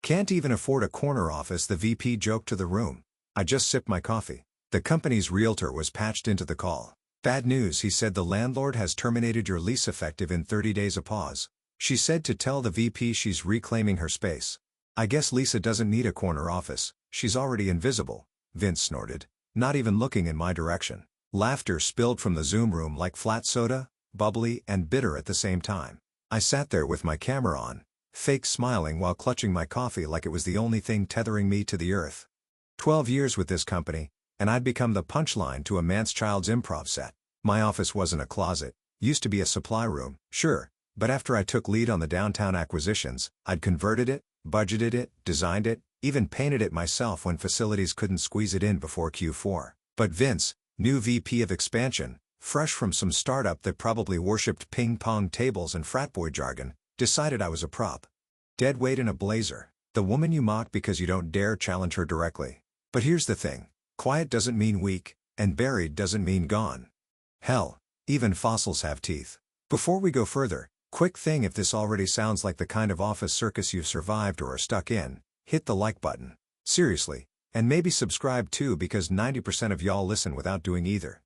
Can't even afford a corner office, the VP joked to the room. I just sipped my coffee. The company's realtor was patched into the call. Bad news, he said. The landlord has terminated your lease effective in 30 days. A pause. She said to tell the VP she's reclaiming her space. I guess Lisa doesn't need a corner office, she's already invisible, Vince snorted, not even looking in my direction. Laughter spilled from the Zoom room like flat soda, bubbly and bitter at the same time. I sat there with my camera on, fake smiling while clutching my coffee like it was the only thing tethering me to the earth. 12 years with this company, and I'd become the punchline to a Manschild's improv set. My office wasn't a closet, used to be a supply room, sure, but after I took lead on the downtown acquisitions, I'd converted it, budgeted it, designed it, even painted it myself when facilities couldn't squeeze it in before Q4. But Vince, new VP of expansion, fresh from some startup that probably worshipped ping-pong tables and fratboy jargon, decided I was a prop. Dead weight in a blazer, the woman you mock because you don't dare challenge her directly. But here's the thing, quiet doesn't mean weak, and buried doesn't mean gone. Hell, even fossils have teeth. Before we go further, quick thing: if this already sounds like the kind of office circus you've survived or are stuck in, hit the like button. Seriously, and maybe subscribe too, because 90% of y'all listen without doing either.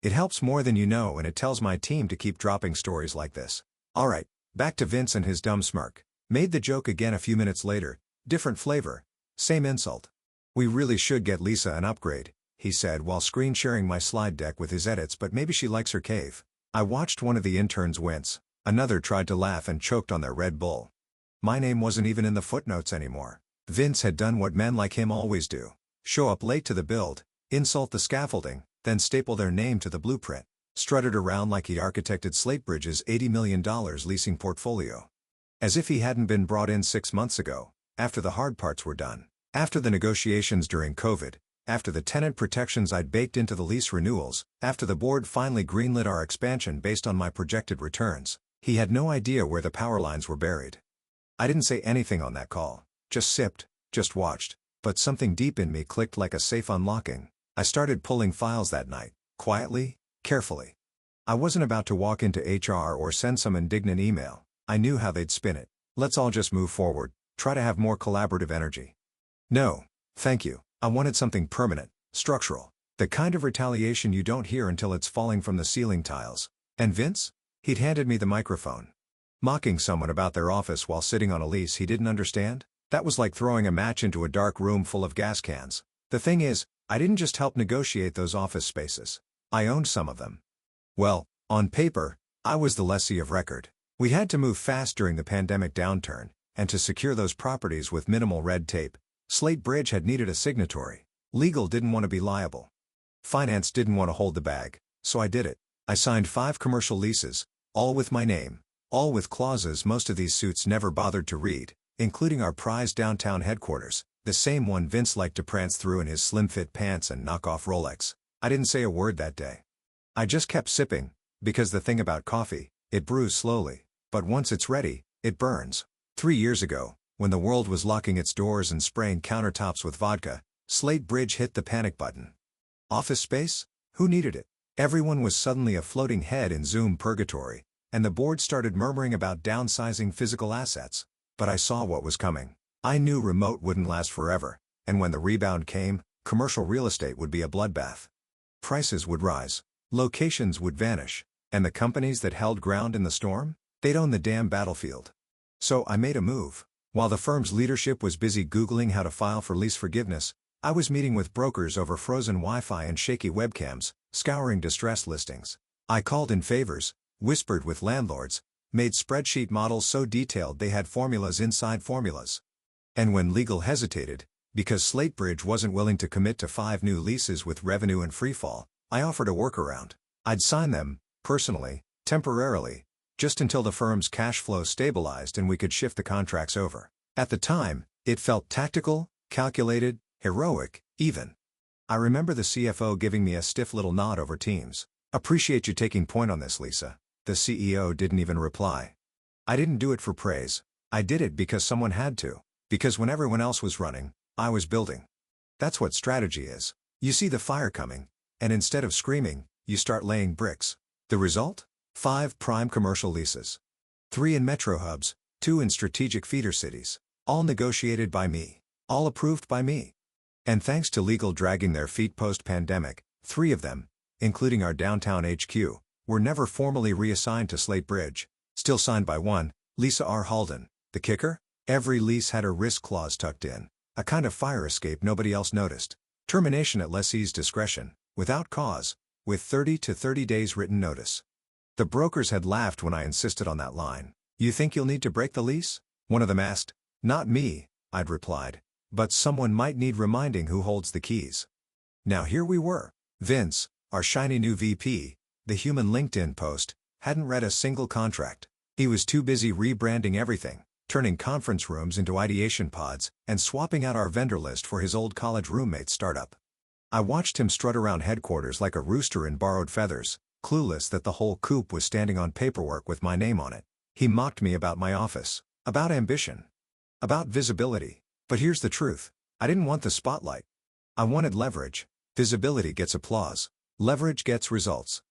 It helps more than you know, and it tells my team to keep dropping stories like this. Alright, back to Vince and his dumb smirk. Made the joke again a few minutes later, different flavor, same insult. We really should get Lisa an upgrade, he said while screen sharing my slide deck with his edits, but maybe she likes her cave. I watched one of the interns wince, another tried to laugh and choked on their Red Bull. My name wasn't even in the footnotes anymore. Vince had done what men like him always do. Show up late to the build, insult the scaffolding, then staple their name to the blueprint. Strutted around like he architected Slatebridge's $80 million leasing portfolio. As if he hadn't been brought in 6 months ago, after the hard parts were done. After the negotiations during COVID, after the tenant protections I'd baked into the lease renewals, after the board finally greenlit our expansion based on my projected returns, he had no idea where the power lines were buried. I didn't say anything on that call, just sipped, just watched, but something deep in me clicked like a safe unlocking. I started pulling files that night, quietly, carefully. I wasn't about to walk into HR or send some indignant email. I knew how they'd spin it. Let's all just move forward, try to have more collaborative energy. No, thank you. I wanted something permanent, structural, the kind of retaliation you don't hear until it's falling from the ceiling tiles. And Vince? He'd handed me the microphone. Mocking someone about their office while sitting on a lease he didn't understand? That was like throwing a match into a dark room full of gas cans. The thing is, I didn't just help negotiate those office spaces. I owned some of them. Well, on paper, I was the lessee of record. We had to move fast during the pandemic downturn, and to secure those properties with minimal red tape, Slatebridge had needed a signatory. Legal didn't want to be liable. Finance didn't want to hold the bag, so I did it. I signed 5 commercial leases, all with my name, all with clauses most of these suits never bothered to read, including our prized downtown headquarters, the same one Vince liked to prance through in his slim-fit pants and knock-off Rolex. I didn't say a word that day. I just kept sipping, because the thing about coffee, it brews slowly, but once it's ready, it burns. 3 years ago, when the world was locking its doors and spraying countertops with vodka, Slatebridge hit the panic button. Office space? Who needed it? Everyone was suddenly a floating head in Zoom purgatory, and the board started murmuring about downsizing physical assets. But I saw what was coming. I knew remote wouldn't last forever, and when the rebound came, commercial real estate would be a bloodbath. Prices would rise, locations would vanish, and the companies that held ground in the storm, they'd own the damn battlefield. So I made a move. While the firm's leadership was busy Googling how to file for lease forgiveness, I was meeting with brokers over frozen Wi-Fi and shaky webcams, scouring distress listings. I called in favors, whispered with landlords, made spreadsheet models so detailed they had formulas inside formulas. And when legal hesitated, because Slatebridge wasn't willing to commit to 5 new leases with revenue and freefall, I offered a workaround. I'd sign them, personally, temporarily, just until the firm's cash flow stabilized and we could shift the contracts over. At the time, it felt tactical, calculated, heroic, even. I remember the CFO giving me a stiff little nod over Teams. Appreciate you taking point on this, Lisa. The CEO didn't even reply. I didn't do it for praise. I did it because someone had to. Because when everyone else was running, I was building. That's what strategy is. You see the fire coming, and instead of screaming, you start laying bricks. The result? 5 prime commercial leases. 3 in metro hubs, 2 in strategic feeder cities. All negotiated by me. All approved by me. And thanks to legal dragging their feet post-pandemic, 3 of them, including our downtown HQ, were never formally reassigned to Slate Bridge. Still signed by one, Lisa R. Halden. The kicker? Every lease had a risk clause tucked in. A kind of fire escape nobody else noticed. Termination at lessee's discretion, without cause, with 30 to 30 days written notice. The brokers had laughed when I insisted on that line. You think you'll need to break the lease? One of them asked. Not me, I'd replied. But someone might need reminding who holds the keys. Now here we were. Vince, our shiny new VP, the human LinkedIn post, hadn't read a single contract. He was too busy rebranding everything, turning conference rooms into ideation pods, and swapping out our vendor list for his old college roommate's startup. I watched him strut around headquarters like a rooster in borrowed feathers, clueless that the whole coop was standing on paperwork with my name on it. He mocked me about my office, about ambition, about visibility. But here's the truth. I didn't want the spotlight. I wanted leverage. Visibility gets applause. Leverage gets results.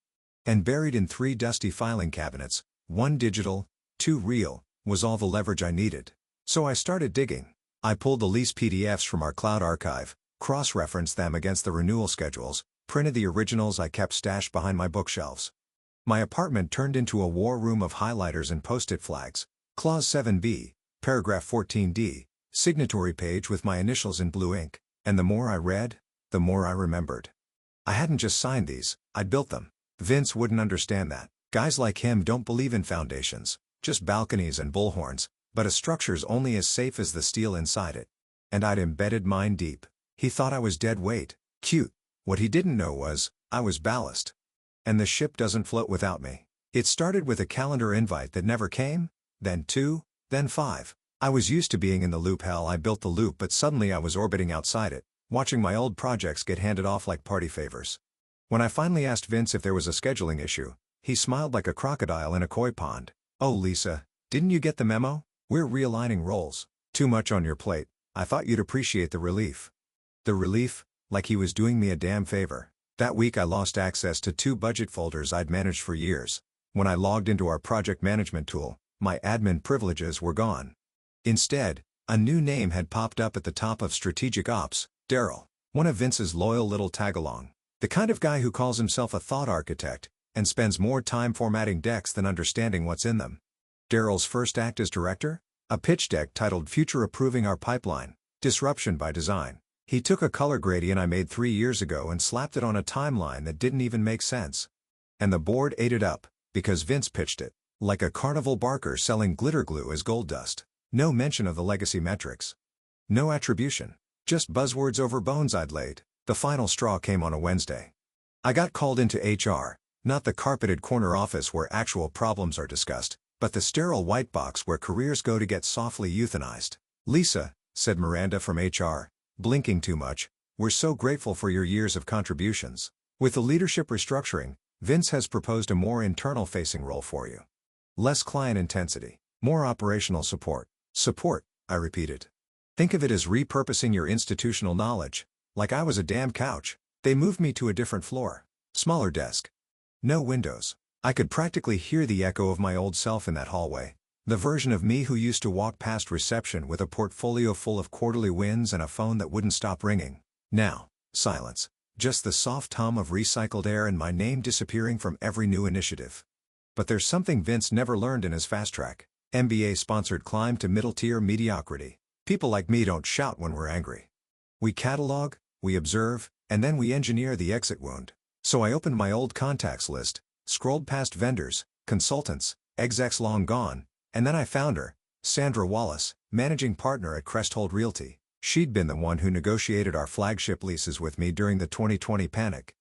And buried in 3 dusty filing cabinets, 1 digital, 2 real, was all the leverage I needed. So I started digging. I pulled the lease PDFs from our cloud archive, cross-referenced them against the renewal schedules, printed the originals I kept stashed behind my bookshelves. My apartment turned into a war room of highlighters and post-it flags. Clause 7B, paragraph 14D, signatory page with my initials in blue ink. And the more I read, the more I remembered. I hadn't just signed these, I'd built them. Vince wouldn't understand that. Guys like him don't believe in foundations, just balconies and bullhorns, but a structure's only as safe as the steel inside it. And I'd embedded mine deep. He thought I was dead weight. Cute. What he didn't know was, I was ballast. And the ship doesn't float without me. It started with a calendar invite that never came, then 2, then 5. I was used to being in the loop. Hell, I built the loop, but suddenly I was orbiting outside it, watching my old projects get handed off like party favors. When I finally asked Vince if there was a scheduling issue, he smiled like a crocodile in a koi pond. Oh Lisa, didn't you get the memo? We're realigning roles. Too much on your plate. I thought you'd appreciate the relief. The relief? Like he was doing me a damn favor. That week I lost access to 2 budget folders I'd managed for years. When I logged into our project management tool, my admin privileges were gone. Instead, a new name had popped up at the top of Strategic Ops, Daryl, one of Vince's loyal little tagalong. The kind of guy who calls himself a thought architect, and spends more time formatting decks than understanding what's in them. Daryl's first act as director? A pitch deck titled Future Approving Our Pipeline, Disruption by Design. He took a color gradient I made 3 years ago and slapped it on a timeline that didn't even make sense. And the board ate it up, because Vince pitched it, like a carnival barker selling glitter glue as gold dust. No mention of the legacy metrics. No attribution. Just buzzwords over bones I'd laid. The final straw came on a Wednesday. I got called into HR, not the carpeted corner office where actual problems are discussed, but the sterile white box where careers go to get softly euthanized. Lisa, said Miranda from HR, blinking too much, we're so grateful for your years of contributions. With the leadership restructuring, Vince has proposed a more internal-facing role for you. Less client intensity, more operational support. Support, I repeated. Think of it as repurposing your institutional knowledge. Like I was a damn couch. They moved me to a different floor. Smaller desk. No windows. I could practically hear the echo of my old self in that hallway. The version of me who used to walk past reception with a portfolio full of quarterly wins and a phone that wouldn't stop ringing. Now, silence. Just the soft hum of recycled air and my name disappearing from every new initiative. But there's something Vince never learned in his fast track. MBA-sponsored climb to middle-tier mediocrity. People like me don't shout when we're angry. We catalog, we observe, and then we engineer the exit wound. So I opened my old contacts list, scrolled past vendors, consultants, execs long gone, and then I found her, Sandra Wallace, managing partner at Cresthold Realty. She'd been the one who negotiated our flagship leases with me during the 2020 panic.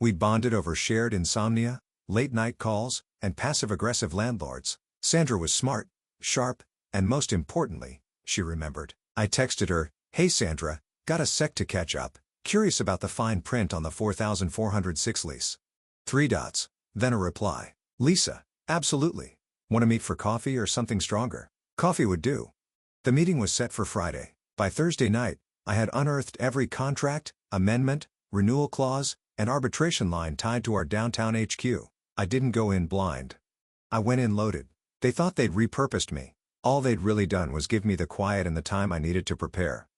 We'd bonded over shared insomnia, late-night calls, and passive-aggressive landlords. Sandra was smart, sharp, and most importantly, she remembered. I texted her, "Hey Sandra, got a sec to catch up, curious about the fine print on the 4,406 lease." 3 dots, then a reply. "Lisa, absolutely. Want to meet for coffee or something stronger?" Coffee would do. The meeting was set for Friday. By Thursday night, I had unearthed every contract, amendment, renewal clause, and arbitration line tied to our downtown HQ. I didn't go in blind. I went in loaded. They thought they'd repurposed me. All they'd really done was give me the quiet and the time I needed to prepare.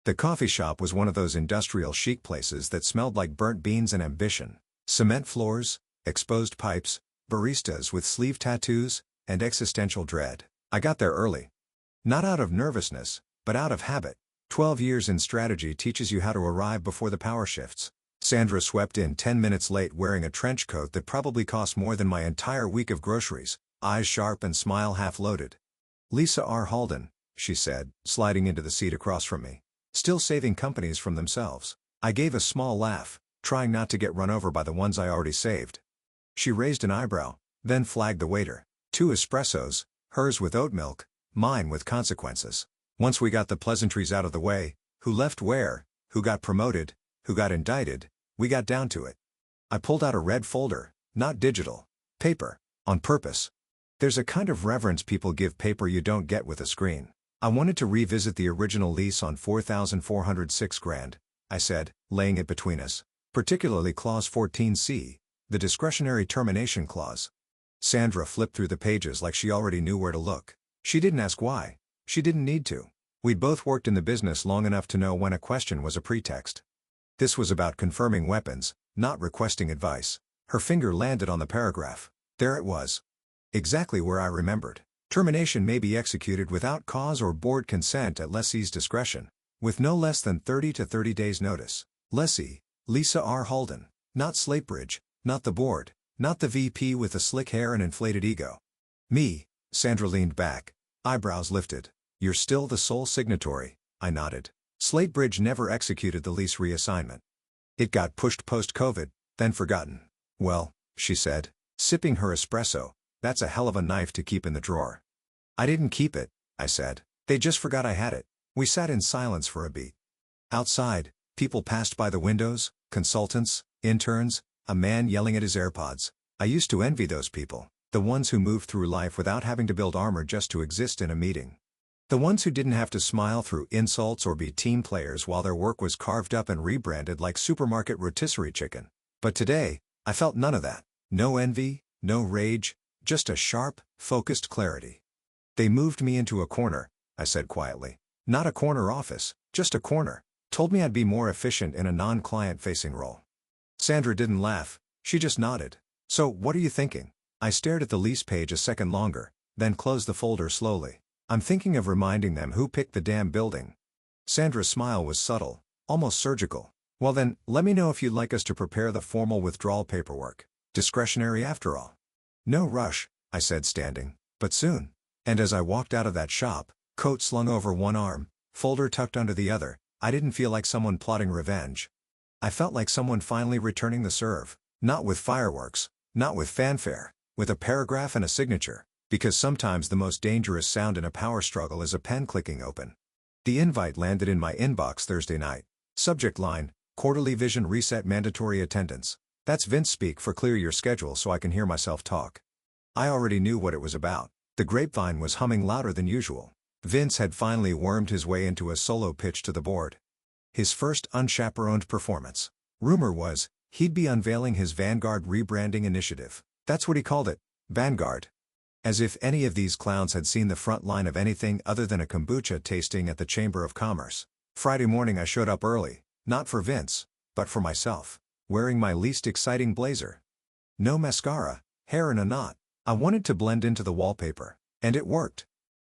The coffee shop was one of those industrial chic places that smelled like burnt beans and ambition. Cement floors, exposed pipes, baristas with sleeve tattoos, and existential dread. I got there early. Not out of nervousness, but out of habit. 12 years in strategy teaches you how to arrive before the power shifts. Sandra swept in 10 minutes late wearing a trench coat that probably cost more than my entire week of groceries, eyes sharp and smile half-loaded. "Lisa R. Halden," she said, sliding into the seat across from me. "Still saving companies from themselves." I gave a small laugh, trying not to get run over by the ones I already saved. She raised an eyebrow, then flagged the waiter. 2 espressos, hers with oat milk, mine with consequences. Once we got the pleasantries out of the way, who left where, who got promoted, who got indicted, we got down to it. I pulled out a red folder, not digital, paper, on purpose. There's a kind of reverence people give paper you don't get with a screen. I wanted to revisit the original lease on 4,406 grand, I said, laying it between us. Particularly Clause 14C, the discretionary termination clause. Sandra flipped through the pages like she already knew where to look. She didn't ask why. She didn't need to. We'd both worked in the business long enough to know when a question was a pretext. This was about confirming weapons, not requesting advice. Her finger landed on the paragraph. There it was. Exactly where I remembered. Termination may be executed without cause or board consent at lessee's discretion, with no less than 30 to 30 days notice. Lessee, Lisa R. Halden. Not Slatebridge, not the board, not the VP with the slick hair and inflated ego. Me. Sandra leaned back, eyebrows lifted. "You're still the sole signatory," I nodded. "Slatebridge never executed the lease reassignment. It got pushed post-COVID, then forgotten." "Well," she said, sipping her espresso, "that's a hell of a knife to keep in the drawer." "I didn't keep it," I said. "They just forgot I had it." We sat in silence for a beat. Outside, people passed by the windows, consultants, interns, a man yelling at his AirPods. I used to envy those people, the ones who moved through life without having to build armor just to exist in a meeting. The ones who didn't have to smile through insults or be team players while their work was carved up and rebranded like supermarket rotisserie chicken. But today, I felt none of that. No envy, no rage, just a sharp, focused clarity. "They moved me into a corner," I said quietly. "Not a corner office, just a corner. Told me I'd be more efficient in a non-client-facing role." Sandra didn't laugh, she just nodded. "So, what are you thinking?" I stared at the lease page a second longer, then closed the folder slowly. "I'm thinking of reminding them who picked the damn building." Sandra's smile was subtle, almost surgical. "Well then, let me know if you'd like us to prepare the formal withdrawal paperwork. Discretionary after all." "No rush," I said standing, "but soon." And as I walked out of that shop, coat slung over one arm, folder tucked under the other, I didn't feel like someone plotting revenge. I felt like someone finally returning the serve, not with fireworks, not with fanfare, with a paragraph and a signature, because sometimes the most dangerous sound in a power struggle is a pen clicking open. The invite landed in my inbox Thursday night. Subject line, "Quarterly Vision Reset Mandatory Attendance." That's Vince speak for "clear your schedule so I can hear myself talk." I already knew what it was about. The grapevine was humming louder than usual. Vince had finally wormed his way into a solo pitch to the board. His first unchaperoned performance. Rumor was, he'd be unveiling his Vanguard rebranding initiative. That's what he called it, Vanguard. As if any of these clowns had seen the front line of anything other than a kombucha tasting at the Chamber of Commerce. Friday morning I showed up early, not for Vince, but for myself, wearing my least exciting blazer. No mascara, hair in a knot. I wanted to blend into the wallpaper, and it worked.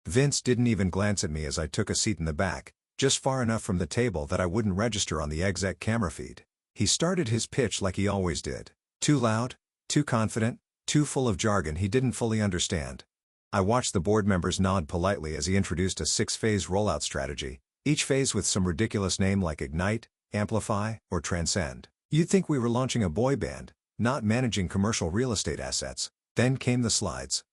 Vince didn't even glance at me as I took a seat in the back, just far enough from the table that I wouldn't register on the exec camera feed. He started his pitch like he always did. Too loud, too confident, too full of jargon he didn't fully understand. I watched the board members nod politely as he introduced a 6-phase rollout strategy, each phase with some ridiculous name like Ignite, Amplify, or Transcend. You'd think we were launching a boy band, not managing commercial real estate assets. Then came the slides.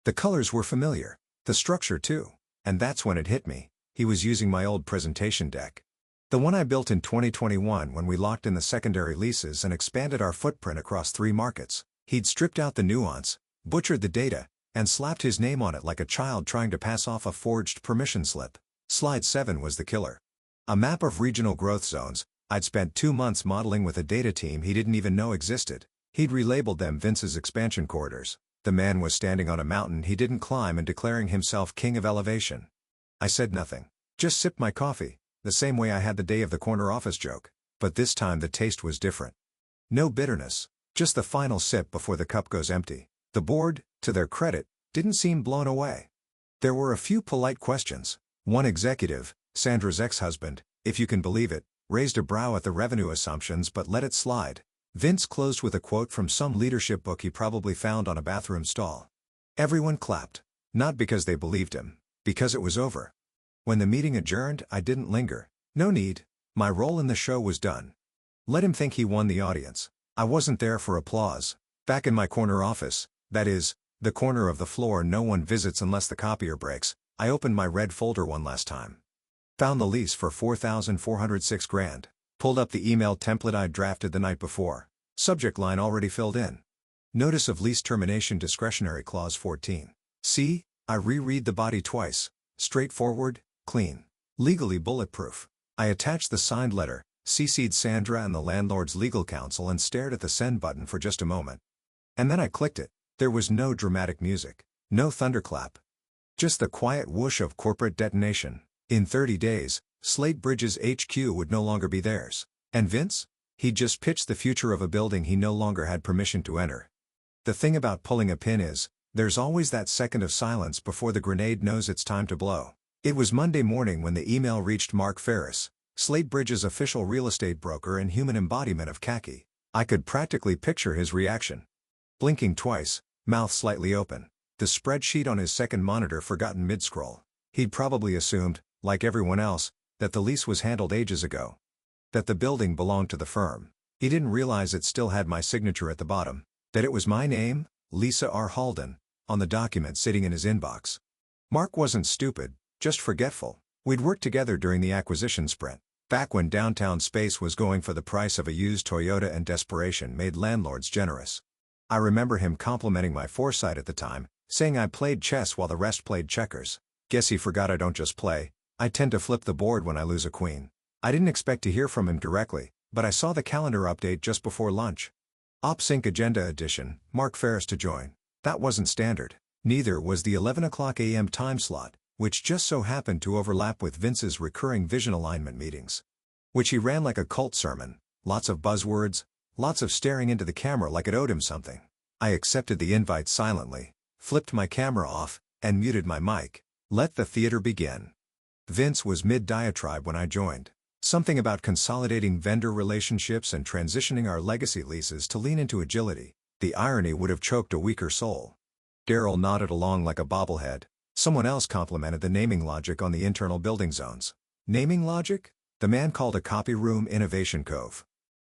The colors were familiar. The structure too. And that's when it hit me. He was using my old presentation deck. The one I built in 2021 when we locked in the secondary leases and expanded our footprint across 3 markets. He'd stripped out the nuance, butchered the data, and slapped his name on it like a child trying to pass off a forged permission slip. Slide 7 was the killer. A map of regional growth zones. I'd spent 2 months modeling with a data team he didn't even know existed. He'd relabeled them Vince's expansion corridors. The man was standing on a mountain he didn't climb and declaring himself king of elevation. I said nothing. Just sipped my coffee, the same way I had the day of the corner office joke. But this time the taste was different. No bitterness, just the final sip before the cup goes empty. The board, to their credit, didn't seem blown away. There were a few polite questions. One executive, Sandra's ex-husband, if you can believe it, raised a brow at the revenue assumptions but let it slide. Vince closed with a quote from some leadership book he probably found on a bathroom stall. Everyone clapped. Not because they believed him, because it was over. When the meeting adjourned, I didn't linger. No need. My role in the show was done. Let him think he won the audience. I wasn't there for applause. Back in my corner office, that is, the corner of the floor no one visits unless the copier breaks, I opened my red folder one last time. Found the lease for $4,406 grand. Pulled up the email template I'd drafted the night before. Subject line already filled in. Notice of lease termination discretionary clause 14. See, I reread the body twice. Straightforward, clean, legally bulletproof. I attached the signed letter, CC'd Sandra and the landlord's legal counsel and stared at the send button for just a moment. And then I clicked it. There was no dramatic music, no thunderclap. Just the quiet whoosh of corporate detonation. In 30 days, Slate Bridges HQ would no longer be theirs. And Vince? He'd just pitched the future of a building he no longer had permission to enter. The thing about pulling a pin is, there's always that second of silence before the grenade knows it's time to blow. It was Monday morning when the email reached Mark Ferris, Slate Bridges' official real estate broker and human embodiment of khaki. I could practically picture his reaction. Blinking twice, mouth slightly open, the spreadsheet on his second monitor forgotten mid-scroll. He'd probably assumed, like everyone else, that the lease was handled ages ago. That the building belonged to the firm. He didn't realize it still had my signature at the bottom. That it was my name, Lisa R. Halden, on the document sitting in his inbox. Mark wasn't stupid, just forgetful. We'd worked together during the acquisition sprint, back when downtown space was going for the price of a used Toyota and desperation made landlords generous. I remember him complimenting my foresight at the time, saying I played chess while the rest played checkers. Guess he forgot I don't just play, I tend to flip the board when I lose a queen. I didn't expect to hear from him directly, but I saw the calendar update just before lunch. OpSync Agenda Edition, Mark Ferris to join. That wasn't standard. Neither was the 11 o'clock a.m. time slot, which just so happened to overlap with Vince's recurring vision alignment meetings. Which he ran like a cult sermon, lots of buzzwords, lots of staring into the camera like it owed him something. I accepted the invite silently, flipped my camera off, and muted my mic. Let the theater begin. Vince was mid-diatribe when I joined. Something about consolidating vendor relationships and transitioning our legacy leases to lean into agility. The irony would have choked a weaker soul. Daryl nodded along like a bobblehead. Someone else complimented the naming logic on the internal building zones. Naming logic? The man called a copy room Innovation Cove.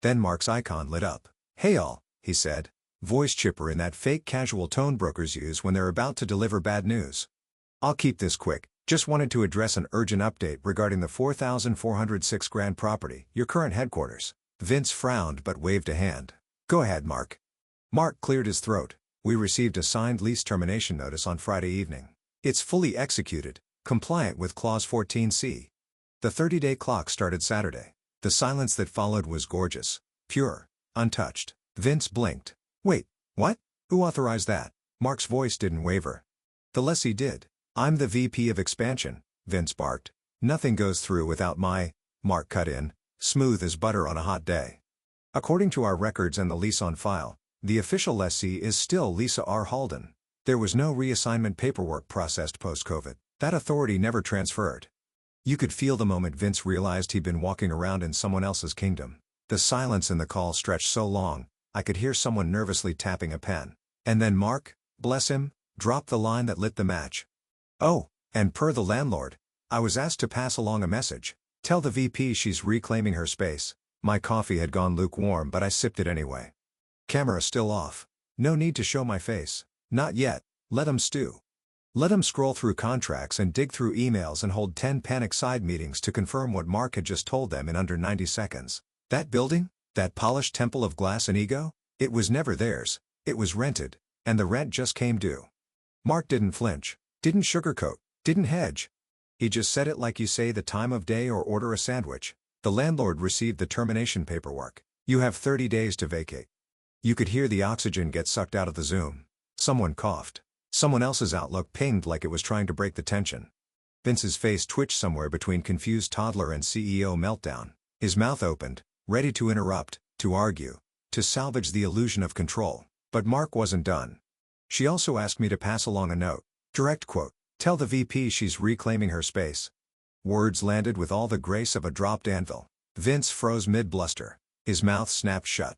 Then Mark's icon lit up. Hey all, he said. Voice chipper in that fake casual tone brokers use when they're about to deliver bad news. I'll keep this quick. Just wanted to address an urgent update regarding the $4,406 property, your current headquarters. Vince frowned but waved a hand. Go ahead, Mark. Mark cleared his throat. We received a signed lease termination notice on Friday evening. It's fully executed, compliant with Clause 14C. The 30-day clock started Saturday. The silence that followed was gorgeous, pure, untouched. Vince blinked. Wait, what? Who authorized that? Mark's voice didn't waver. The lessee did. I'm the VP of expansion, Vince barked. Nothing goes through without Mark cut in, smooth as butter on a hot day. According to our records and the lease on file, the official lessee is still Lisa R. Halden. There was no reassignment paperwork processed post-COVID. That authority never transferred. You could feel the moment Vince realized he'd been walking around in someone else's kingdom. The silence in the call stretched so long, I could hear someone nervously tapping a pen. And then Mark, bless him, dropped the line that lit the match. Oh, and per the landlord, I was asked to pass along a message. Tell the VP she's reclaiming her space. My coffee had gone lukewarm but I sipped it anyway. Camera still off. No need to show my face. Not yet. Let 'em stew. Let 'em scroll through contracts and dig through emails and hold 10 panic side meetings to confirm what Mark had just told them in under 90 seconds. That building? That polished temple of glass and ego? It was never theirs. It was rented, and the rent just came due. Mark didn't flinch. Didn't sugarcoat, didn't hedge. He just said it like you say the time of day or order a sandwich. The landlord received the termination paperwork. You have 30 days to vacate. You could hear the oxygen get sucked out of the Zoom. Someone coughed. Someone else's Outlook pinged like it was trying to break the tension. Vince's face twitched somewhere between confused toddler and CEO meltdown. His mouth opened, ready to interrupt, to argue, to salvage the illusion of control. But Mark wasn't done. She also asked me to pass along a note. Direct quote. Tell the VP she's reclaiming her space. Words landed with all the grace of a dropped anvil. Vince froze mid-bluster. His mouth snapped shut.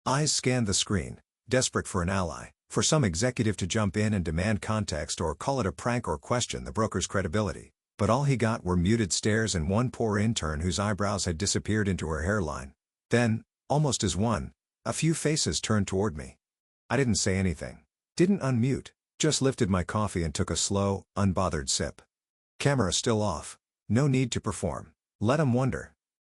Eyes scanned the screen, desperate for an ally, for some executive to jump in and demand context or call it a prank or question the broker's credibility. But all he got were muted stares and one poor intern whose eyebrows had disappeared into her hairline. Then, almost as one, a few faces turned toward me. I didn't say anything. Didn't unmute, just lifted my coffee and took a slow, unbothered sip. Camera still off. No need to perform. Let 'em wonder.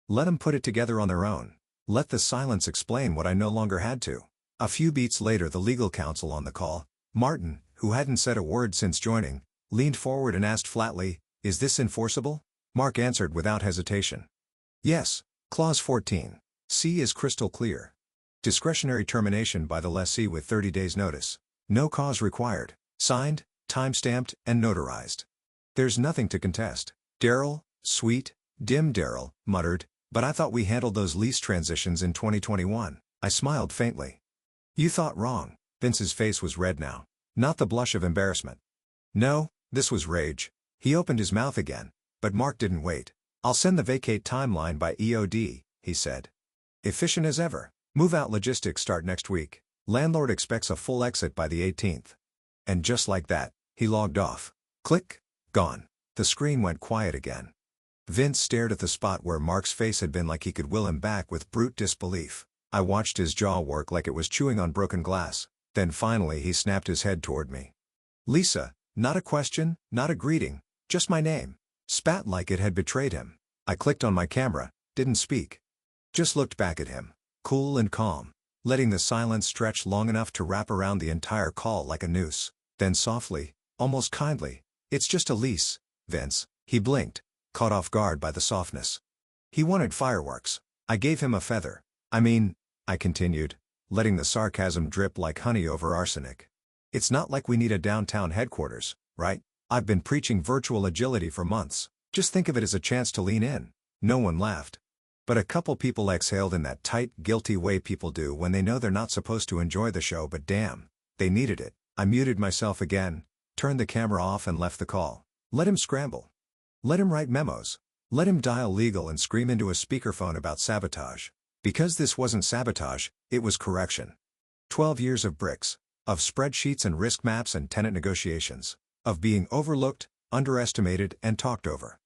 Let 'em put it together on their own. Let the silence explain what I no longer had to. A few beats later, the legal counsel on the call, Martin, who hadn't said a word since joining, leaned forward and asked flatly, "Is this enforceable?" Mark answered without hesitation. "Yes, Clause 14. C is crystal clear. Discretionary termination by the lessee with 30 days notice. No cause required. Signed, time-stamped, and notarized." There's nothing to contest. Daryl, sweet, dim Daryl, muttered, "But I thought we handled those lease transitions in 2021. I smiled faintly. "You thought wrong." Vince's face was red now. Not the blush of embarrassment. No, this was rage. He opened his mouth again, but Mark didn't wait. "I'll send the vacate timeline by EOD, he said. "Efficient as ever. Move-out logistics start next week. Landlord expects a full exit by the 18th. And just like that, he logged off. Click. Gone. The screen went quiet again. Vince stared at the spot where Mark's face had been like he could will him back with brute disbelief. I watched his jaw work like it was chewing on broken glass. Then finally he snapped his head toward me. "Lisa," not a question, not a greeting, just my name. Spat like it had betrayed him. I clicked on my camera, didn't speak. Just looked back at him, cool and calm, letting the silence stretch long enough to wrap around the entire call like a noose. Then softly, almost kindly, "It's just a lease, Vince." He blinked, caught off guard by the softness. He wanted fireworks. I gave him a feather. I continued, letting the sarcasm drip like honey over arsenic. "It's not like we need a downtown headquarters, right? I've been preaching virtual agility for months. Just think of it as a chance to lean in." No one laughed. But a couple people exhaled in that tight, guilty way people do when they know they're not supposed to enjoy the show, but damn, they needed it. I muted myself again, turned the camera off and left the call. Let him scramble. Let him write memos. Let him dial legal and scream into a speakerphone about sabotage. Because this wasn't sabotage, it was correction. 12 years of bricks, of spreadsheets and risk maps and tenant negotiations, of being overlooked, underestimated, and talked over.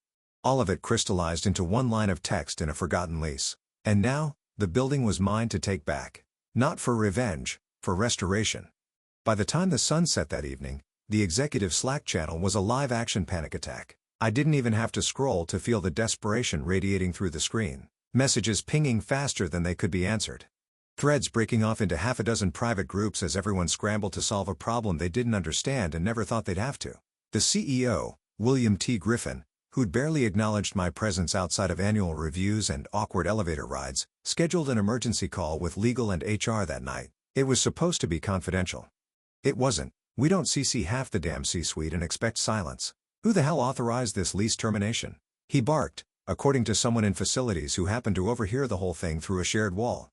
All of it crystallized into one line of text in a forgotten lease. And now, the building was mine to take back. Not for revenge, for restoration. By the time the sun set that evening, the executive Slack channel was a live-action panic attack. I didn't even have to scroll to feel the desperation radiating through the screen. Messages pinging faster than they could be answered. Threads breaking off into half a dozen private groups as everyone scrambled to solve a problem they didn't understand and never thought they'd have to. The CEO, William T. Griffin, who'd barely acknowledged my presence outside of annual reviews and awkward elevator rides, scheduled an emergency call with legal and HR that night. It was supposed to be confidential. It wasn't. We don't CC half the damn C-suite and expect silence. Who the hell authorized this lease termination? He barked, according to someone in facilities who happened to overhear the whole thing through a shared wall.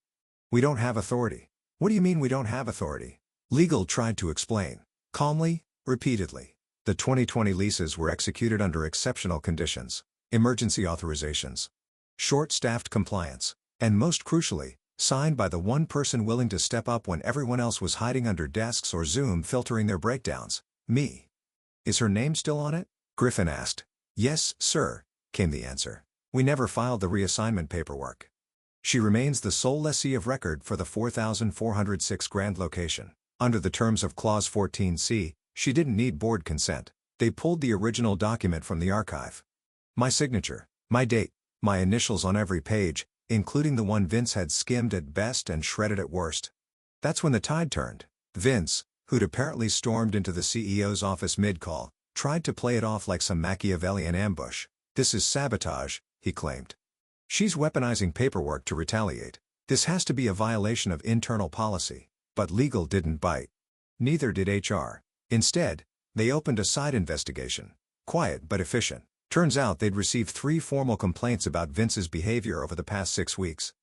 "We don't have authority." "What do you mean we don't have authority?" Legal tried to explain. Calmly, repeatedly. The 2020 leases were executed under exceptional conditions. Emergency authorizations. Short-staffed compliance. And most crucially, signed by the one person willing to step up when everyone else was hiding under desks or Zoom filtering their breakdowns. Me. "Is her name still on it?" Griffin asked. "Yes, sir," came the answer. "We never filed the reassignment paperwork. She remains the sole lessee of record for the 4406 Grand location. Under the terms of Clause 14C, she didn't need board consent. They pulled the original document from the archive. My signature, my date, my initials on every page, including the one Vince had skimmed at best and shredded at worst. That's when the tide turned. Vince, who'd apparently stormed into the CEO's office mid-call, tried to play it off like some Machiavellian ambush. "This is sabotage," he claimed. "She's weaponizing paperwork to retaliate. This has to be a violation of internal policy." But legal didn't bite. Neither did HR. Instead, they opened a side investigation. Quiet but efficient. Turns out they'd received 3 formal complaints about Vince's behavior over the past 6 weeks.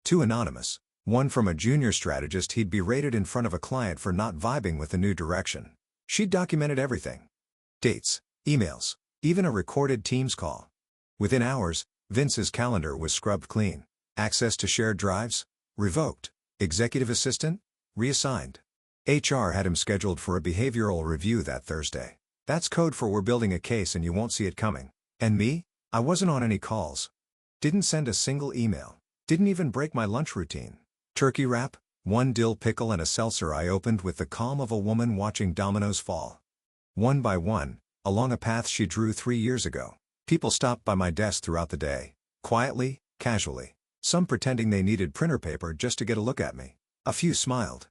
2 anonymous. One from a junior strategist he'd berated in front of a client for not vibing with the new direction. She'd documented everything. Dates, emails, even a recorded Teams call. Within hours, Vince's calendar was scrubbed clean. Access to shared drives? Revoked. Executive assistant? Reassigned. HR had him scheduled for a behavioral review that Thursday. That's code for we're building a case and you won't see it coming. And me? I wasn't on any calls. Didn't send a single email. Didn't even break my lunch routine. Turkey wrap, 1 dill pickle and a seltzer I opened with the calm of a woman watching dominoes fall. One by one, along a path she drew 3 years ago. People stopped by my desk throughout the day. Quietly, casually. Some pretending they needed printer paper just to get a look at me. A few smiled.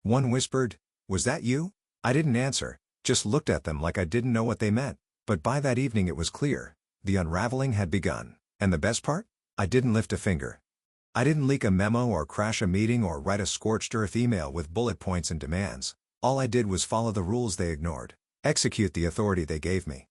One whispered, "Was that you?" I didn't answer, just looked at them like I didn't know what they meant. But by that evening it was clear. The unraveling had begun. And the best part? I didn't lift a finger. I didn't leak a memo or crash a meeting or write a scorched earth email with bullet points and demands. All I did was follow the rules they ignored, execute the authority they gave me,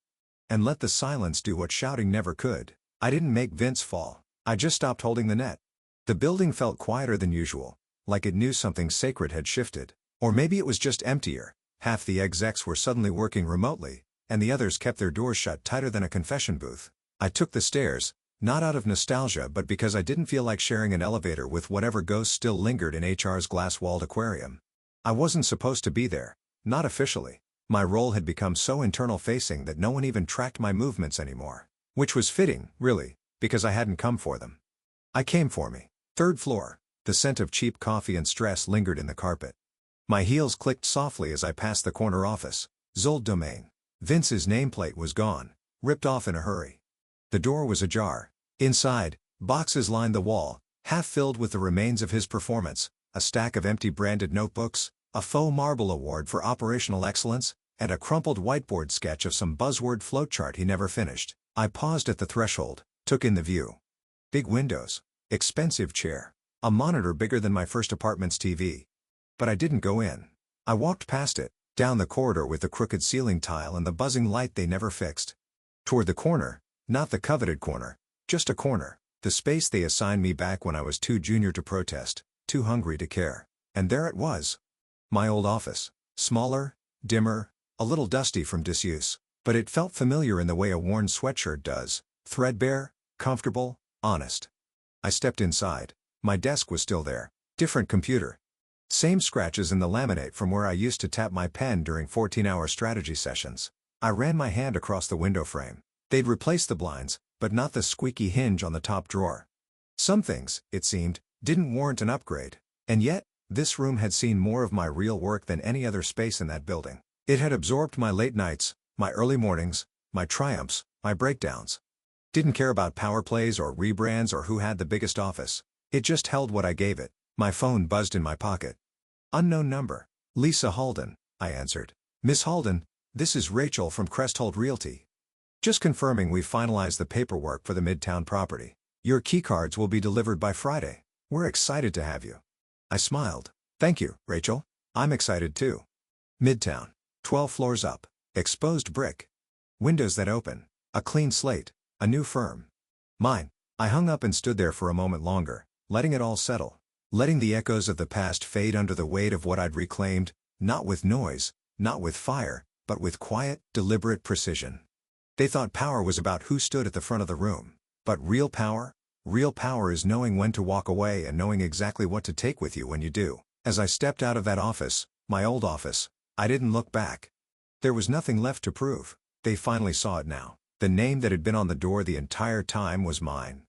and let the silence do what shouting never could. I didn't make Vince fall. I just stopped holding the net. The building felt quieter than usual, like it knew something sacred had shifted. Or maybe it was just emptier. Half the execs were suddenly working remotely, and the others kept their doors shut tighter than a confession booth. I took the stairs, not out of nostalgia but because I didn't feel like sharing an elevator with whatever ghosts still lingered in HR's glass-walled aquarium. I wasn't supposed to be there, not officially. My role had become so internal-facing that no one even tracked my movements anymore. Which was fitting, really, because I hadn't come for them. I came for me. 3rd floor. The scent of cheap coffee and stress lingered in the carpet. My heels clicked softly as I passed the corner office. Zold Domain. Vince's nameplate was gone, ripped off in a hurry. The door was ajar. Inside, boxes lined the wall, half filled with the remains of his performance, a stack of empty branded notebooks, a faux marble award for operational excellence, and a crumpled whiteboard sketch of some buzzword flowchart he never finished. I paused at the threshold, took in the view. Big windows, expensive chair, a monitor bigger than my first apartment's TV. But I didn't go in. I walked past it, down the corridor with the crooked ceiling tile and the buzzing light they never fixed. Toward the corner, not the coveted corner, just a corner, the space they assigned me back when I was too junior to protest, too hungry to care. And there it was. My old office. Smaller, dimmer, a little dusty from disuse. But it felt familiar in the way a worn sweatshirt does. Threadbare, comfortable, honest. I stepped inside. My desk was still there. Different computer. Same scratches in the laminate from where I used to tap my pen during 14-hour strategy sessions. I ran my hand across the window frame. They'd replaced the blinds, but not the squeaky hinge on the top drawer. Some things, it seemed, didn't warrant an upgrade. And yet, this room had seen more of my real work than any other space in that building. It had absorbed my late nights, my early mornings, my triumphs, my breakdowns. Didn't care about power plays or rebrands or who had the biggest office. It just held what I gave it. My phone buzzed in my pocket. Unknown number. Lisa Halden, I answered. Miss Halden, this is Rachel from Cresthold Realty. Just confirming we've finalized the paperwork for the Midtown property. Your keycards will be delivered by Friday. We're excited to have you. I smiled. Thank you, Rachel. I'm excited too. Midtown. 12 floors up. Exposed brick. Windows that open. A clean slate. A new firm. Mine. I hung up and stood there for a moment longer, letting it all settle. Letting the echoes of the past fade under the weight of what I'd reclaimed, not with noise, not with fire, but with quiet, deliberate precision. They thought power was about who stood at the front of the room. But real power is knowing when to walk away and knowing exactly what to take with you when you do. As I stepped out of that office, my old office, I didn't look back. There was nothing left to prove. They finally saw it now. The name that had been on the door the entire time was mine.